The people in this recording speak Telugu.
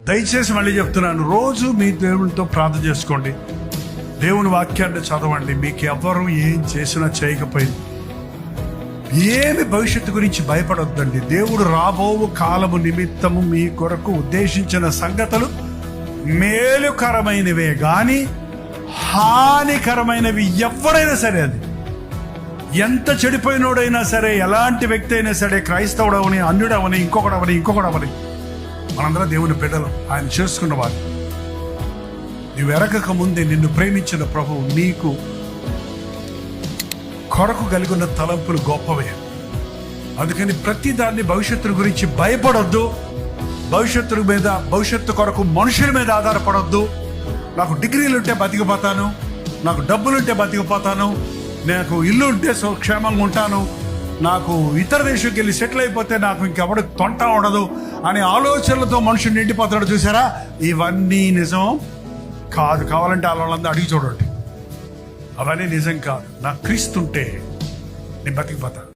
దయచేసి మళ్ళీ చెప్తున్నాను, రోజు మీ దేవునితో ప్రార్థన చేసుకోండి, దేవుని వాక్యాన్ని చదవండి. మీకు ఎవరు ఏం చేసినా చేయకపోయింది ఏమి భవిష్యత్తు గురించి భయపడొద్దండి. దేవుడు రాబో కాలము నిమిత్తము మీ కొరకు ఉద్దేశించిన సంగతులు మేలుకరమైనవే గాని హానికరమైనవి ఎవరైనా సరే, అది ఎంత చెడిపోయినోడైనా సరే, ఎలాంటి వ్యక్తి అయినా సరే, క్రైస్తవుడవని, అన్యుడవని, ఇంకొకడవని మనందరం దేవుని బిడ్డలు, ఆయన చేసుకున్నవారు. నువ్వు ఎరగక ముందే నిన్ను ప్రేమించిన ప్రభువు నీకు కొరకు కలిగి ఉన్న తలంపులు గొప్పవే. అందుకని ప్రతి దాన్ని భవిష్యత్తు గురించి భయపడొద్దు. భవిష్యత్తు కొరకు మనుషుల మీద ఆధారపడొద్దు. నాకు డిగ్రీలుంటే బతికిపోతాను, నాకు డబ్బులుంటే బతికిపోతాను, నాకు ఇల్లు ఉంటే క్షేమంగా ఉంటాను, నాకు ఇతర దేశంకి వెళ్ళి సెటిల్ అయిపోతే నాకు ఇంకెవడు తొంట ఉండదు అనే ఆలోచనలతో మనుషులు నిండిపోతాడు. చూసారా, ఇవన్నీ నిజం కాదు. కావాలంటే వాళ్ళందరూ అడిగి చూడండి, అవన్నీ నిజం కాదు. నాకు క్రీస్తుంటే నేను బతికిపోతాను.